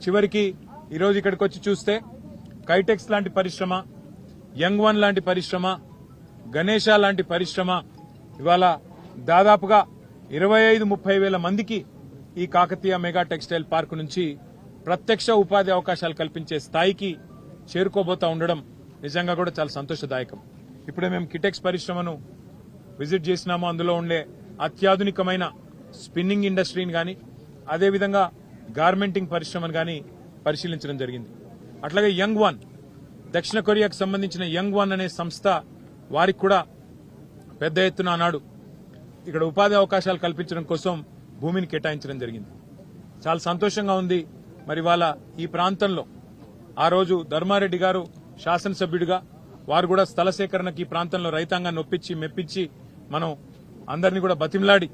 చివరికి ఈరోజు ఇక్కడికి వచ్చి చూస్తే కైటెక్స్ లాంటి పరిశ్రమ, యంగ్ వన్ లాంటి పరిశ్రమ, గణేష లాంటి పరిశ్రమ ఇవాళ దాదాపుగా 25-30 వేల మందికి ఈ కాకతీయ మెగా టెక్స్టైల్ పార్క్ నుంచి ప్రత్యక్ష ఉపాధి అవకాశాలు కల్పించే స్థాయికి చేరుకోబోతా ఉండడం నిజంగా కూడా చాలా సంతోషదాయకం. ఇప్పుడే మేము కిటెక్స్ పరిశ్రమను విజిట్ చేసినాము. అందులో ఉండే అత్యాధునికమైన స్పిన్నింగ్ ఇండస్ట్రీని కానీ, అదేవిధంగా గార్మెంటింగ్ పరిశ్రమను కానీ పరిశీలించడం జరిగింది. అట్లాగే యంగ్ వన్, దక్షిణ కొరియాకు సంబంధించిన యంగ్ వన్ అనే సంస్థ, వారికి కూడా పెద్ద ఎత్తున ఆనాడు ఇక్కడ ఉపాధి అవకాశాలు కల్పించడం కోసం భూమిని కేటాయించడం జరిగింది. చాలా సంతోషంగా ఉంది. మరి వాళ్ళ ఈ ప్రాంతంలో ఆ రోజు ధర్మారెడ్డి గారు శాసనసభ్యుడిగా వారు కూడా స్థల సేకరణకి ఈ ప్రాంతంలో రైతాంగాన్ని ఒప్పించి మెప్పించి మనం అందరినీ కూడా బతిమలాడి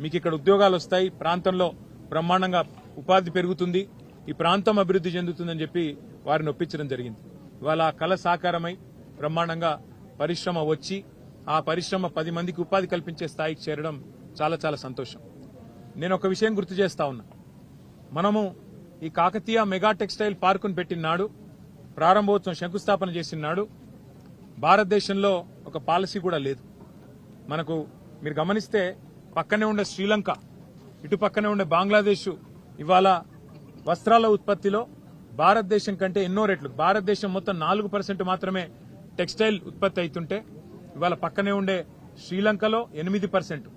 మీకు ఇక్కడ ఉద్యోగాలు వస్తాయి, ప్రాంతంలో బ్రహ్మాండంగా ఉపాధి పెరుగుతుంది, ఈ ప్రాంతం అభివృద్ధి చెందుతుందని చెప్పి వారిని ఒప్పించడం జరిగింది. ఇవాళ ఆ కళ సాకారమై బ్రహ్మాండంగా పరిశ్రమ వచ్చి ఆ పరిశ్రమ 10 మందికి ఉపాధి కల్పించే స్థాయికి చేరడం చాలా చాలా సంతోషం. నేను ఒక విషయం గుర్తు చేస్తా ఉన్నా. మనము ఈ కాకతీయ మెగా టెక్స్టైల్ పార్కును పెట్టిన నాడు, ప్రారంభోత్సవం శంకుస్థాపన చేసిన నాడు భారతదేశంలో ఒక పాలసీ కూడా లేదు. మనకు మీరు గమనిస్తే పక్కనే ఉండే శ్రీలంక, ఇటు పక్కనే ఉండే బంగ్లాదేశ్ ఇవాళ వస్త్రాల ఉత్పత్తిలో భారతదేశం కంటే ఎన్నో రెట్లు, భారతదేశం మొత్తం 4% మాత్రమే టెక్స్టైల్ ఉత్పత్తి అవుతుంటే ఇవాళ పక్కనే ఉండే శ్రీలంకలో 8%,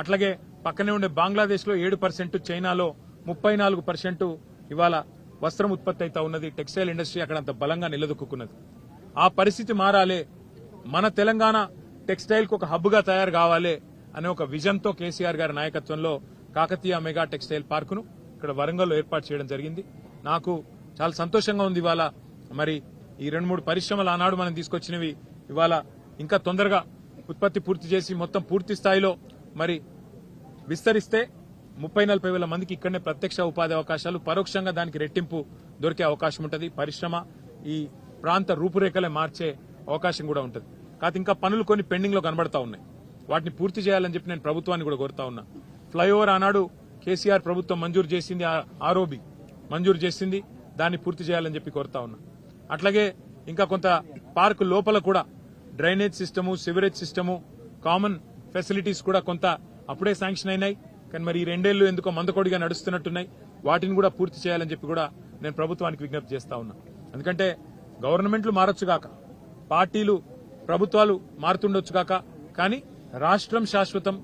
అట్లాగే పక్కనే ఉండే బంగ్లాదేశ్ లో 7%, చైనాలో 34% ఇవాళ వస్త్రం ఉత్పత్తి అవుతా ఉన్నది. టెక్స్టైల్ ఇండస్ట్రీ అక్కడ అంత బలంగా నిలదొక్కున్నది. ఆ పరిస్థితి మారాలి, మన తెలంగాణ టెక్స్టైల్ కు ఒక హబ్ గా తయారు కావాలి అనే ఒక విజన్ తో కేసీఆర్ గారి నాయకత్వంలో కాకతీయ మెగా టెక్స్టైల్ పార్కును ఇక్కడ వరంగల్లో ఏర్పాటు చేయడం జరిగింది. నాకు చాలా సంతోషంగా ఉంది. ఇవాళ మరి ఈ 2-3 పరిశ్రమలు ఆనాడు మనం తీసుకొచ్చినవి ఇవాళ ఇంకా తొందరగా ఉత్పత్తి పూర్తి చేసి మొత్తం పూర్తి స్థాయిలో మరి విస్తరిస్తే 30-40 వేల మందికి ఇక్కడనే ప్రత్యక్ష ఉపాధి అవకాశాలు, పరోక్షంగా దానికి రెట్టింపు దొరికే అవకాశం ఉంటుంది. పరిశ్రమ ఈ ప్రాంత రూపురేఖలే మార్చే అవకాశం కూడా ఉంటుంది. కాదు ఇంకా పనులు కొన్ని పెండింగ్ లో కనబడతా ఉన్నాయి, వాటిని పూర్తి చేయాలని చెప్పి నేను ప్రభుత్వాన్ని కూడా కోరుతా ఉన్నా. ఫ్లైఓవర్ ఆనాడు కేసీఆర్ ప్రభుత్వం మంజూరు చేసింది, ఆర్ఓబి మంజూరు చేసింది, దాన్ని పూర్తి చేయాలని చెప్పి కోరుతా ఉన్నా. అట్లాగే ఇంకా కొంత పార్క్ లోపల కూడా drainage system, sewerage system, common facilities కూడా కొంత అప్పుడే శాంక్షన్ అయినాయి. కానీ మరి ఈ 2 ఏళ్లు ఎందుకో మందకొడిగా నడుస్తున్నట్టున్నాయి. వాటిని కూడా పూర్తి చేయాలని చెప్పి కూడా నేను ప్రభుత్వానికి విజ్ఞప్తి చేస్తా ఉన్నా. ఎందుకంటే గవర్నమెంట్లు మారొచ్చుగాక, పార్టీలు ప్రభుత్వాలు మారుతుండొచ్చుగాక, కానీ రాష్ట్రం శాశ్వతం,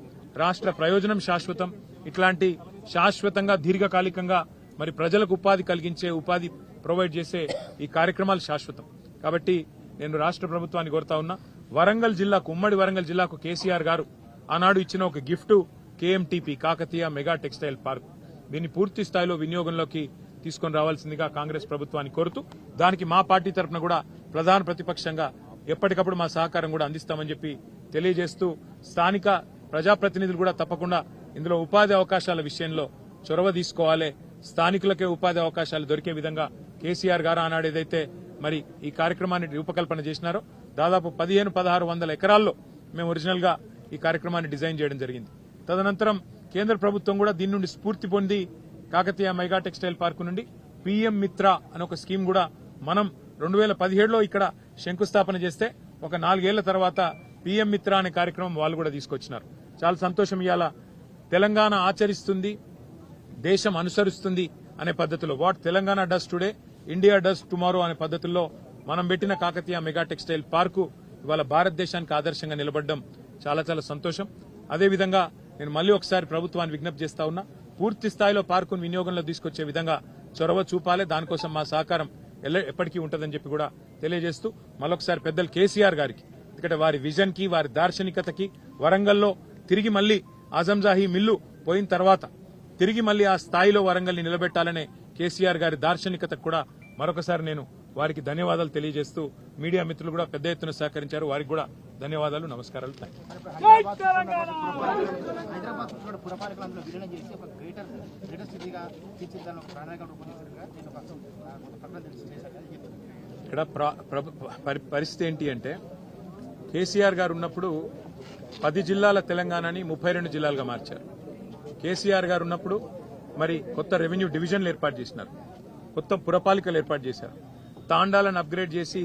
రాష్ట్ర ప్రయోజనం శాశ్వతం. ఇట్లాంటి శాశ్వతంగా దీర్ఘకాలికంగా మరి ప్రజలకు ఉపాధి కలిగించే, ఉపాధి ప్రొవైడ్ చేసే ఈ కార్యక్రమాలు శాశ్వతం. కాబట్టి నేను రాష్ట్ర ప్రభుత్వాన్ని కోరుతా ఉన్నా, వరంగల్ జిల్లాకు, ఉమ్మడి వరంగల్ జిల్లాకు కేసీఆర్ గారు ఆనాడు ఇచ్చిన ఒక gift KMTP, Kakatiya mega textile park, దీన్ని పూర్తి స్థాయిలో వినియోగంలోకి తీసుకొని రావాల్సిందిగా కాంగ్రెస్ ప్రభుత్వాన్ని కోరుతూ, దానికి మా పార్టీ తరఫున కూడా ప్రధాన ప్రతిపక్షంగా ఎప్పటికప్పుడు మా సహకారం కూడా అందిస్తామని చెప్పి తెలియజేస్తూ, స్థానిక ప్రజాప్రతినిధులు కూడా తప్పకుండా ఇందులో ఉపాధి అవకాశాల విషయంలో చొరవ తీసుకోవాలి. స్థానికులకే ఉపాధి అవకాశాలు దొరికే విధంగా కేసీఆర్ గారు ఆనాడు ఏదైతే మరి ఈ కార్యక్రమాన్ని రూపకల్పన చేసినారో దాదాపు 1500-1600 ఎకరాల్లో మేము ఒరిజినల్ గా ఈ కార్యక్రమాన్ని డిజైన్ చేయడం జరిగింది. తదనంతరం కేంద్ర ప్రభుత్వం కూడా దీని నుండి స్ఫూర్తి పొంది కాకతీయ మెగా టెక్స్టైల్ పార్కు నుండి పీఎం మిత్ర అనే ఒక స్కీమ్ కూడా మనం 2017లో ఇక్కడ శంకుస్థాపన చేస్తే ఒక 4 ఏళ్ల తర్వాత పీఎం మిత్ర అనే కార్యక్రమం వాళ్ళు కూడా తీసుకొచ్చినారు. చాలా సంతోషం. ఇవాళ తెలంగాణ ఆచరిస్తుంది, దేశం అనుసరిస్తుంది అనే పద్ధతిలో, what Telangana does today India does tomorrow అనే పద్ధతుల్లో మనం పెట్టిన కాకతీయ మెగా టెక్స్టైల్ పార్కు ఇవాళ భారతదేశానికి ఆదర్శంగా నిలబడడం చాలా చాలా సంతోషం. అదేవిధంగా నేను మళ్ళీ ఒకసారి ప్రభుత్వాన్ని విజ్ఞప్తి చేస్తా ఉన్నా, పూర్తి స్థాయిలో పార్కును వినియోగంలో తీసుకొచ్చే విధంగా చొరవ చూపాలి. దానికోసం మా సహకారం ఎప్పటికీ ఉంటుందని చెప్పి కూడా తెలియజేస్తూ, మరొకసారి పెద్దలు కేసీఆర్ గారికి, ఎందుకంటే వారి విజన్ కి, వారి దార్శనికతకి, వరంగల్లో తిరిగి మళ్లీ ఆజంజాహీ మిల్లు పోయిన తర్వాత తిరిగి మళ్లీ ఆ స్థాయిలో వరంగల్ని నిలబెట్టాలనే కేసీఆర్ గారి దార్శనికతకు కూడా మరొకసారి నేను వారికి ధన్యవాదాలు తెలియజేస్తూ, మీడియా మిత్రులు కూడా పెద్ద ఎత్తున సహకరించారు, వారికి కూడా ధన్యవాదాలు, నమస్కారాలు. ఇక్కడ పరిస్థితి ఏంటి అంటే, కేసీఆర్ గారు ఉన్నప్పుడు 10 జిల్లాల తెలంగాణని 32 జిల్లాలుగా మార్చారు. కేసీఆర్ గారు ఉన్నప్పుడు మరి కొత్త రెవెన్యూ డివిజన్లు ఏర్పాటు చేసినారు. కొత్త పురపాలికలు ఏర్పాటు చేశారు. తాండాలను అప్గ్రేడ్ చేసి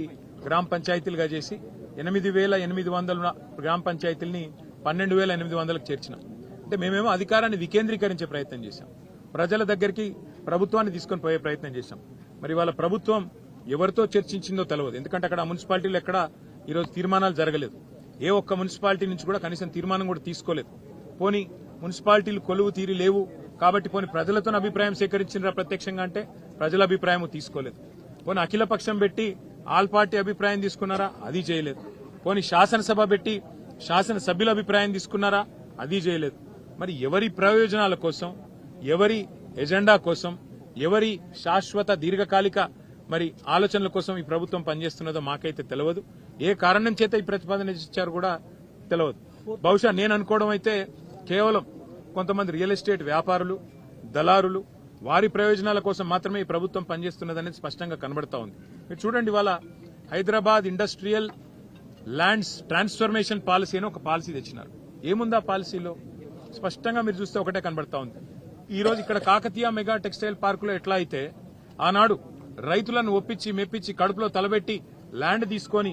గ్రామ పంచాయతీలుగా చేసి 8,800 గ్రామ పంచాయతీల్ని 12,800లకు చేర్చినాం. అంటే మేమేమో అధికారాన్ని వికేంద్రీకరించే ప్రయత్నం చేశాం, ప్రజల దగ్గరికి ప్రభుత్వాన్ని తీసుకొని పోయే ప్రయత్నం చేశాం. మరి వాళ్ళ ప్రభుత్వం ఎవరితో చర్చించిందో తెలియదు. ఎందుకంటే అక్కడ మున్సిపాలిటీలు ఎక్కడ ఈరోజు తీర్మానాలు జరగలేదు. ఏ ఒక్క మున్సిపాలిటీ నుంచి కూడా కనీసం తీర్మానం కూడా తీసుకోలేదు. పోనీ మున్సిపాలిటీలు కొలువు తీరి లేవు కాబట్టి పోనీ ప్రజలతో అభిప్రాయం సేకరించినరా ప్రత్యక్షంగా అంటే ప్రజల అభిప్రాయం తీసుకోలేదు. పోనీ అఖిల పక్షం పెట్టి ఆల్ పార్టీ అభిప్రాయం తీసుకున్నారా? అది చేయలేదు. పోనీ శాసనసభ పెట్టి శాసనసభ్యుల అభిప్రాయం తీసుకున్నారా? అది చేయలేదు. మరి ఎవరి ప్రయోజనాల కోసం, ఎవరి ఎజెండా కోసం, ఎవరి శాశ్వత దీర్ఘకాలిక మరి ఆలోచనల కోసం ఈ ప్రభుత్వం పనిచేస్తున్నదో మాకైతే తెలియదు. ఏ కారణం చేత ఈ ప్రతిపాదన ఇచ్చారు కూడా తెలియదు. బహుశా నేను అనుకోవడం అయితే కేవలం కొంతమంది రియల్ ఎస్టేట్ వ్యాపారులు, దళారులు, వారి ప్రయోజనాల కోసం మాత్రమే ఈ ప్రభుత్వం పనిచేస్తున్నదనేది స్పష్టంగా కనబడతా ఉంది. మీరు చూడండి, ఇవాళ Hyderabad industrial lands transformation policy అని ఒక పాలసీ తెచ్చినారు. ఏముందా పాలసీలో? స్పష్టంగా మీరు చూస్తే ఒకటే కనబడతా ఉంది. ఈ రోజు ఇక్కడ కాకతీయ మెగా టెక్స్టైల్ పార్కులో ఎట్లా అయితే ఆనాడు రైతులను ఒప్పించి మెప్పించి కడుపులో తలబెట్టి ల్యాండ్ తీసుకొని